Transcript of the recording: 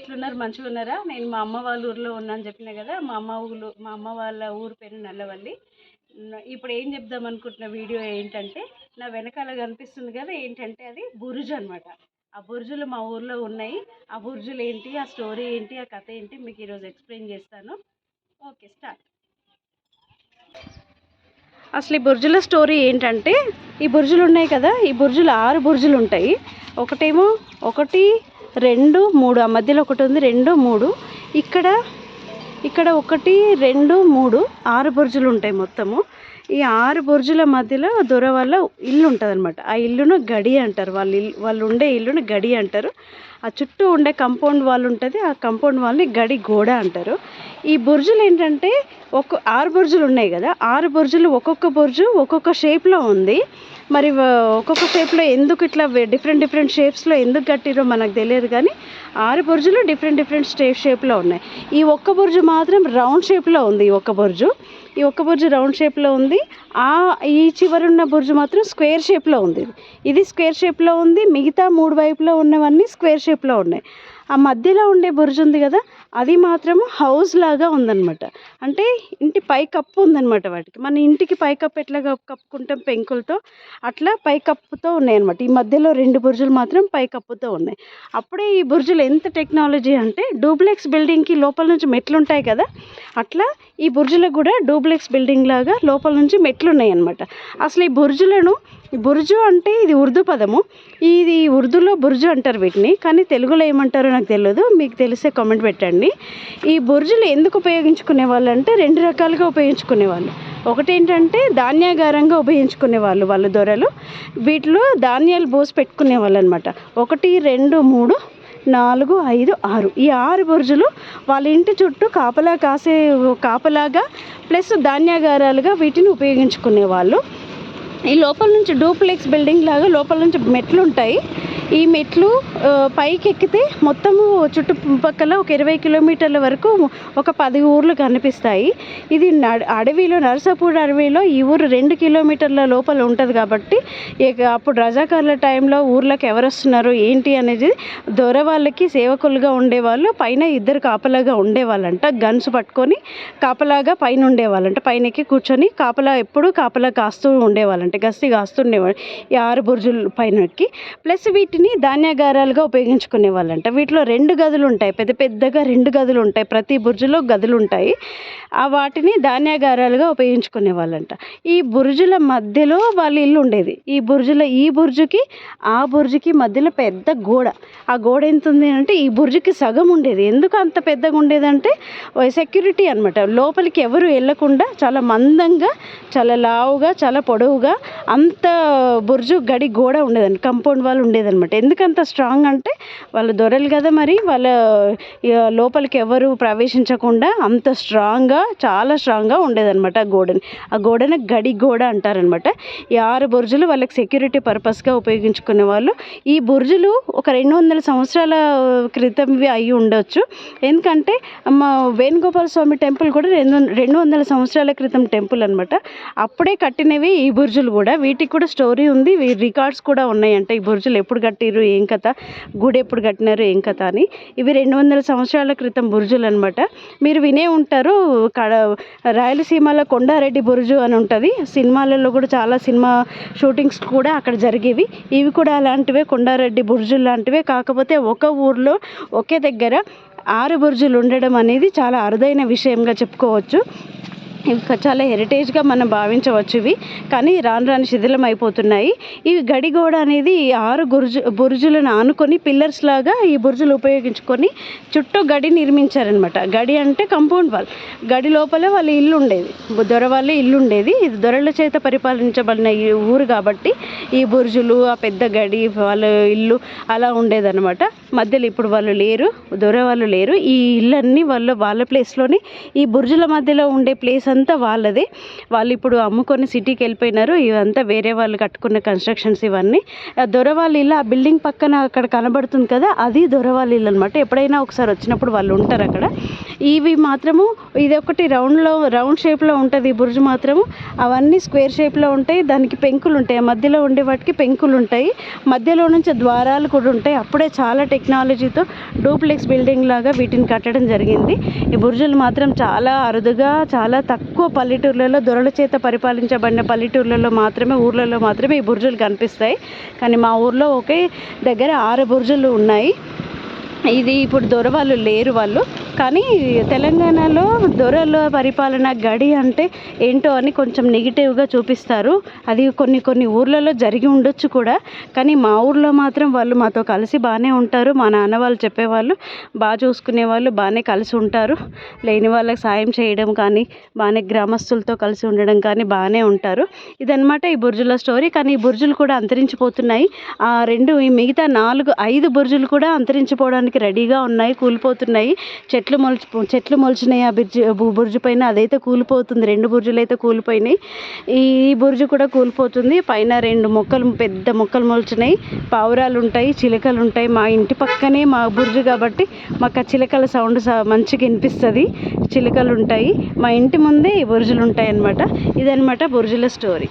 ఎట్లున్నారు? మంచిగా ఉన్నారా? నేను మా అమ్మ వాళ్ళ ఊర్లో ఉన్నాను చెప్పినా కదా. మా అమ్మ వాళ్ళ ఊరు పేరు నల్లవల్లి. ఇప్పుడు ఏం చెప్దాం అనుకుంటున్న వీడియో ఏంటంటే, నా వెనకాల కనిపిస్తుంది కదా, ఏంటంటే అది బురుజు అనమాట. ఆ బురుజులు మా ఊర్లో ఉన్నాయి. ఆ బురుజులు ఏంటి, ఆ స్టోరీ ఏంటి, ఆ కథ ఏంటి మీకు ఈరోజు ఎక్స్ప్లెయిన్ చేస్తాను. Okay, start. అసలు ఈ బుర్జుల స్టోరీ ఏంటంటే, ఈ బుర్జులు ఉన్నాయి కదా, ఈ బుర్జులు 6 బుర్జులు ఉంటాయి. ఒకటేమో 1, 2, 3, ఆ మధ్యలో ఒకటి ఉంది, 2, 3. ఇక్కడ 1, 2, 3, 6 బుర్జులు ఉంటాయి మొత్తము. ఈ 6 బుర్జుల మధ్యలో దొర వాళ్ళ ఇల్లు ఉంటుంది అనమాట. ఆ ఇల్లును గడి అంటారు. వాళ్ళు ఉండే ఇల్లును గడి అంటారు. ఆ చుట్టూ ఉండే కంపౌండ్ వాల్ ఉంటుంది, ఆ కంపౌండ్ వాల్ని గడి గోడ అంటారు. ఈ బుర్జులు ఏంటంటే 6 బుర్జులు ఉన్నాయి కదా, 6 బుర్జులు ఒక్కొక్క బుర్జు ఒక్కొక్క షేప్లో ఉంది. మరి ఒక్కొక్క షేప్లో ఎందుకు ఇట్లా డిఫరెంట్ షేప్స్లో ఎందుకు కట్టిరో మనకు తెలియదు, కానీ 6 బుర్జులు డిఫరెంట్ షేప్లో ఉన్నాయి. ఈ ఒక్క బుర్జు మాత్రం రౌండ్ షేప్లో ఉంది. ఈ ఒక్క బుర్జు రౌండ్ షేప్లో ఉంది. ఈ చివరున్న బుర్జు మాత్రం స్క్వేర్ షేప్లో ఉంది. ఇది స్క్వేర్ షేప్లో ఉంది. మిగతా 3 వైపులో ఉన్నవన్నీ స్క్వేర్ షేప్లో ఉన్నాయి. ఆ మధ్యలో ఉండే బుర్జు ఉంది కదా, అది మాత్రము హౌస్ లాగా ఉందన్నమాట. అంటే ఇంటి పైకప్పు ఉందన్నమాట. వాటికి మన ఇంటికి పైకప్పు ఎట్లా కప్పుకుంటాం పెంకులతో, అట్లా పైకప్పుతో ఉన్నాయన్నమాట. ఈ మధ్యలో 2 బుర్జులు మాత్రం పైకప్పుతో ఉన్నాయి. అప్పుడే ఈ బుర్జులు ఎంత టెక్నాలజీ అంటే, డూప్లెక్స్ బిల్డింగ్కి లోపల నుంచి మెట్లు ఉంటాయి కదా, అట్లా ఈ బుర్జులకు కూడా డూప్లెక్స్ బిల్డింగ్ లాగా లోపల నుంచి మెట్లు ఉన్నాయి అన్నమాట. అసలు ఈ బుర్జు అంటే ఇది ఉర్దూ పదము. ఇది ఉర్దూలో బుర్జు అంటారు వీటిని, కానీ తెలుగులో ఏమంటారో నాకు తెలియదు. మీకు తెలిసే కామెంట్ పెట్టండి. ఈ బుర్జులు ఎందుకు ఉపయోగించుకునే వాళ్ళు అంటే, 2 రకాలుగా ఉపయోగించుకునేవాళ్ళు. ఒకటేంటంటే ధాన్యాగారంగా ఉపయోగించుకునేవాళ్ళు వాళ్ళ దొరలు. వీటిలో ధాన్యాలు పోసి పెట్టుకునేవాళ్ళు అనమాట. 1, 2, 3, 4, 5, 6 ఈ 6 బుర్జులు వాళ్ళ ఇంటి చుట్టూ కాపలాగా ప్లస్ ధాన్యాగారాలుగా వీటిని ఉపయోగించుకునేవాళ్ళు. ఈ లోపల నుంచి డూప్లెక్స్ బిల్డింగ్ లాగా లోపల నుంచి మెట్లు ఉంటాయి. ఈ మెట్లు పైకి ఎక్కితే మొత్తము చుట్టుపక్కల ఒక 20 కిలోమీటర్ల వరకు ఒక 10 ఊర్లు కనిపిస్తాయి. ఇది అడవిలో, నరసాపూర్ అడవిలో ఈ ఊరు 2 కిలోమీటర్ల లోపల ఉంటుంది. కాబట్టి అప్పుడు రజాకార్ల టైంలో ఊర్లోకి ఎవరు వస్తున్నారు ఏంటి అనేది దొర వాళ్ళకి సేవకులుగా ఉండేవాళ్ళు. పైన 2 కాపలాగా ఉండేవాళ్ళంట. గన్స్ పట్టుకొని కాపలాగా పైన ఉండేవాళ్ళంట. పైన ఎక్కి కూర్చొని ఎప్పుడు కాపలా కాస్తూ ఉండేవాళ్ళంట. గస్తీ కాస్తుండేవాళ్ళు ఈ 6 బుర్జుల పైన ఎక్కి. ప్లస్ వీటిని ధాన్యాగారాలుగా ఉపయోగించుకునే వాళ్ళంట. వీటిలో 2 గదులు ఉంటాయి, పెద్దగా 2 గదులు ఉంటాయి. ప్రతి బుర్జులో గదులు ఉంటాయి. వాటిని ధాన్యాగారాలుగా ఉపయోగించుకునే వాళ్ళంట. ఈ బుర్జుల మధ్యలో వాళ్ళ ఇల్లు ఉండేది. ఈ బుర్జుకి ఆ బుర్జుకి మధ్యలో పెద్ద గోడ. ఆ గోడ ఎంత ఉంది అంటే, ఈ బుర్జుకి సగం ఉండేది. ఎందుకు అంత పెద్దగా ఉండేదంటే సెక్యూరిటీ అనమాట. లోపలికి ఎవరు వెళ్ళకుండా చాలా మందంగా, చాలా లావుగా, చాలా పొడవుగా అంత బుర్జు గడి గోడ ఉండేదండి. కాంపౌండ్ వాళ్ళు ఉండేదన్నమాట. ఎందుకంత స్ట్రాంగ్ అంటే, వాళ్ళు దొరలు కదా, మరి వాళ్ళ లోపలికి ఎవరు ప్రవేశించకుండా అంత చాలా స్ట్రాంగ్గా ఉండేదన్నమాట ఆ గోడని గడి గోడ అంటారనమాట. ఈ 6 బుర్జులు వాళ్ళకి సెక్యూరిటీ పర్పస్గా ఉపయోగించుకునే వాళ్ళు. ఈ బుర్జులు ఒక 200 సంవత్సరాల క్రితంవి అయి ఉండొచ్చు. ఎందుకంటే వేణుగోపాల స్వామి టెంపుల్ కూడా 200 సంవత్సరాల క్రితం టెంపుల్ అనమాట. అప్పుడే కట్టినవి ఈ బుర్జులు కూడా. వీటికి కూడా స్టోరీ ఉంది, రికార్డ్స్ కూడా ఉన్నాయంట. ఈ బుర్జులు ఎప్పుడు కట్టిరు, ఏం కథ, గుడి ఎప్పుడు కట్టినారు, ఏం కథ అని. ఇవి 200 సంవత్సరాల క్రితం బుర్జులు అనమాట. మీరు వినే ఉంటారు, రాయలసీమలో కొండారెడ్డి బుర్జు అని ఉంటుంది. సినిమాలలో కూడా చాలా సినిమా షూటింగ్స్ కూడా అక్కడ జరిగేవి. ఇవి కూడా అలాంటివే, కొండారెడ్డి బుర్జులు లాంటివే. కాకపోతే ఒక ఊర్లో ఒకే దగ్గర 6 బుర్జులు ఉండడం అనేది చాలా అరుదైన విషయంగా చెప్పుకోవచ్చు. ఇవి చాలా హెరిటేజ్గా మనం భావించవచ్చు ఇవి. కానీ రాను శిథిలం అయిపోతున్నాయి. ఇవి గడిగోడ అనేది ఈ 6 బుర్జులను ఆనుకొని పిల్లర్స్ లాగా ఈ బుర్జులు ఉపయోగించుకొని చుట్టూ గడి నిర్మించారనమాట. గడి అంటే కాంపౌండ్ వాల్. గడి లోపల వాళ్ళ ఇల్లు ఉండేది, దొర వాళ్ళ ఇల్లు ఉండేది. ఇది దొరల చేత పరిపాలించబడిన ఈ ఊరు కాబట్టి ఈ బుర్జులు, ఆ పెద్ద గడి, వాళ్ళ ఇల్లు అలా ఉండేదన్నమాట. మధ్యలో ఇప్పుడు వాళ్ళు లేరు, దొర వాళ్ళు లేరు. ఈ ఇళ్ళన్నీ వాళ్ళ ప్లేస్లోనే ఈ బుర్జుల మధ్యలో ఉండే ప్లేస్ ఇదంతా వాళ్ళదే. వాళ్ళు ఇప్పుడు అమ్ముకొని సిటీకి వెళ్ళిపోయినారు. ఇవంతా వేరే వాళ్ళు కట్టుకున్న కన్స్ట్రక్షన్స్ ఇవన్నీ. దొరవాళ్ళ ఇల్లు ఆ బిల్డింగ్ పక్కన అక్కడ కనబడుతుంది కదా, అది దొరవాళ్ళ ఇల్లు అనమాట. ఎప్పుడైనా ఒకసారి వచ్చినప్పుడు వాళ్ళు ఉంటారు అక్కడ. ఇవి మాత్రము ఇది ఒకటి రౌండ్ షేప్లో ఉంటుంది ఈ బుర్జు మాత్రము. అవన్నీ స్క్వేర్ షేప్లో ఉంటాయి. దానికి పెంకులు ఉంటాయి, మధ్యలో ఉండే వాటికి పెంకులు ఉంటాయి, మధ్యలో నుంచి ద్వారాలు కూడా ఉంటాయి. అప్పుడే చాలా టెక్నాలజీతో డూప్లెక్స్ బిల్డింగ్ లాగా వీటిని కట్టడం జరిగింది. ఈ బుర్జులు మాత్రం చాలా అరుదుగా, చాలా తక్కువ పల్లెటూర్లలో, దొరల చేత పరిపాలించబడిన పల్లెటూర్లలో మాత్రమే, ఊర్లలో మాత్రమే ఈ బుర్జులు కనిపిస్తాయి. కానీ మా ఊర్లో ఒకే దగ్గర 6 బుర్జులు ఉన్నాయి. ఇది ఇప్పుడు దొరవాళ్ళు లేరు వాళ్ళు. కానీ తెలంగాణలో దొరల పరిపాలన గడి అంటే ఏంటో అని కొంచెం నెగిటివ్గా చూపిస్తారు. అది కొన్ని ఊర్లలో జరిగి ఉండొచ్చు కూడా. కానీ మా ఊర్లో మాత్రం వాళ్ళు మాతో కలిసి బాగానే ఉంటారు. మా నాన్న వాళ్ళు చెప్పేవాళ్ళు, బాగా చూసుకునే వాళ్ళు, బాగానే కలిసి ఉంటారు. లేని వాళ్ళకి సాయం చేయడం కానీ, బాగానే గ్రామస్తులతో కలిసి ఉండడం కానీ బాగానే ఉంటారు. ఇదనమాట ఈ బుర్జుల స్టోరీ. కానీ ఈ బుర్జులు కూడా అంతరించిపోతున్నాయి. ఈ మిగతా 5 బుర్జులు కూడా అంతరించిపోవడానికి రెడీగా ఉన్నాయి, కూలిపోతున్నాయి. చెట్లు మొలిచినాయి ఆ బుర్జు పైన, అదైతే కూలిపోతుంది. 2 బుర్జులు అయితే కూలిపోయినాయి. ఈ బుర్జు కూడా కూలిపోతుంది. పైన 2 పెద్ద మొక్కలు మొలిచినాయి. పావురాలు ఉంటాయి, చిలుకలు ఉంటాయి. మా ఇంటి పక్కనే మా బుర్జు కాబట్టి మాకు ఆ చిలుకల సౌండ్ మంచిగా వినిపిస్తుంది. చిలుకలు ఉంటాయి మా ఇంటి ముందే, ఈ బుర్జులు ఉంటాయి అన్నమాట. ఇదనమాట బుర్జుల స్టోరీ.